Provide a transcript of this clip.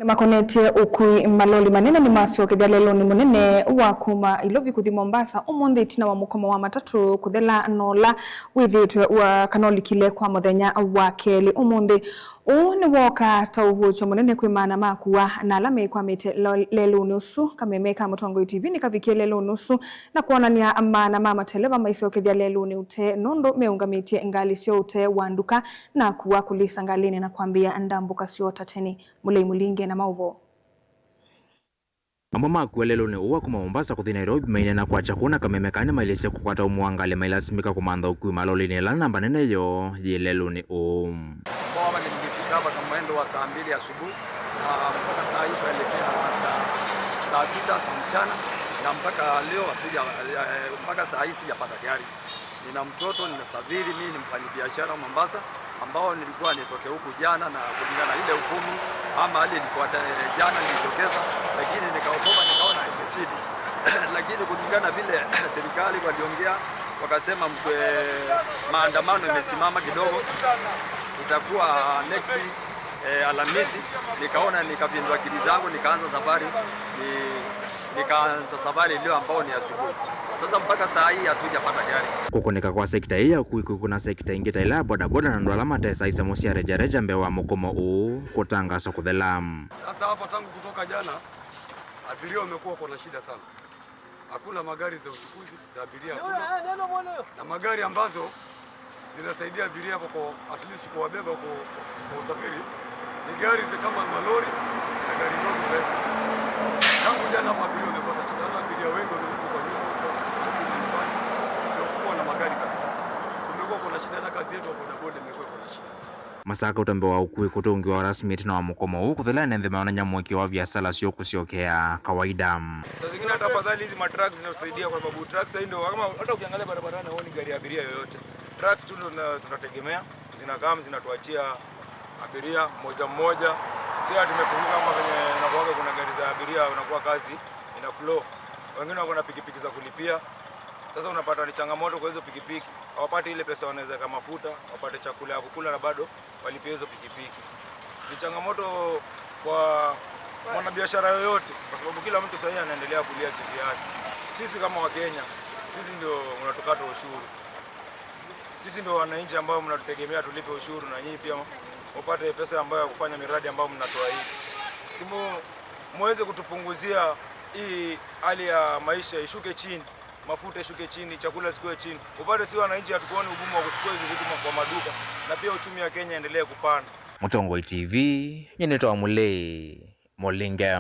Makonetie ukui maloli manene ni masio kidhalelo ni munene wa kuma ilovi kuthi Mombasa umundi itina wa mukoma wa matatu kuthela nola withitwe wa kanoli kile kwa muthenya wa keli umundi ni woka tauvucho munene kwimana makuwa na alame kwa mite lelo nusu kamemeka Mutongo TV ni kavikie lelo nusu na kuonania amana mama televa maisio kidhalelo ni ute nondo meungamitie ngali sio ute wanduka na kuwa kulisa ngalini na kuambia ndambuka sio tateni mulei mulinge na mauvo. Mambo makuwa lelo ni uwa kuma Mombasa kuthi Nairobi maine na kwa chakuna kamemekane mailese kukwata umuangale mailasimika kumanda ukui maloli ni lana mbanene yo ye lelo ni Kwa nilifika hapa kama mwendo wa saa 2 asubuhi na mpaka saa hii kuelekea saa 6 saa mchana na mpaka leo hatuja mpaka saa hii sijapata gari. Nina mtoto ninasafiri, mimi ni mfanyabiashara Mombasa ambao nilikuwa nitoke huku jana na kulingana ile ufumi ama hali ilikuwa jana nilitokeza, lakini nikaokopa nikaona imezidi. Lakini kulingana vile serikali waliongea wakasema maandamano imesimama kidogo, itakuwa next Alhamisi. Nikaona nikapindua akili zangu nikaanza safari leo ambao ni asubuhi. Sasa mpaka saa hii hatujapata gari. Kukoneka kwa sekta hii kuna sekta ingita ila bodaboda na ndwala matesa isa mosia reja mbewa mukomo kutangaso kuthela. Sasa hapa tangu kutoka jana abiria wamekuwa kwa shida sana. Hakuna magari za uchukuzi za abiria hakuna. Na magari ambazo zinasaidia abiria hapo kwa at least kuwabeba kwa usafiri ni gari kama malori na gari ndogo mbele. Tangu jana hapa abiria wamepata shida, na abiria wengi wamekuwa kwa nyumba na magari kabisa. Tumekuwa kuna shida na kazi yetu bodaboda imekuwa kuna shida sana. Masaka utambe wa ukui kutungiwa rasmi tena wa mukomo kuthela nende maana nyamweki wa biashara sio kusiokea kawaida. Sasa zingine tafadhali hizi matrucks zinasaidia kwa sababu trucks ndio kama hata ukiangalia barabarani huoni gari ya abiria yoyote. Trucks tu tunategemea zinakaa zinatuachia abiria mmoja. Sisi tumefunguka kama kwenye nakuaga kuna gari za abiria unakuwa kazi ina flow. Wengine wako na pikipiki za kulipia. Sasa unapata ni changamoto kwa hizo pikipiki. Hawapati ile pesa wanaweza kama mafuta, wapate chakula ya kukula na bado walipie hizo pikipiki. Ni changamoto kwa mwanabiashara yoyote kwa sababu kila mtu sasa anaendelea kulia kivyake. Sisi kama Wakenya, sisi ndio unatukata ushuru. Sisi ndio wananchi ambao mnatutegemea tulipe ushuru na nyinyi pia upate pesa ambayo ya kufanya miradi ambayo mnatoa hii. Simu muweze kutupunguzia hii hali ya maisha ishuke chini, mafuta ishuke chini, chakula sikue chini. Upate si wananchi hatukuoni ugumu wa kuchukua hizo vitu kwa maduka na pia uchumi wa Kenya endelee kupanda. Mutongo TV, nyenetoa mulei Molinga.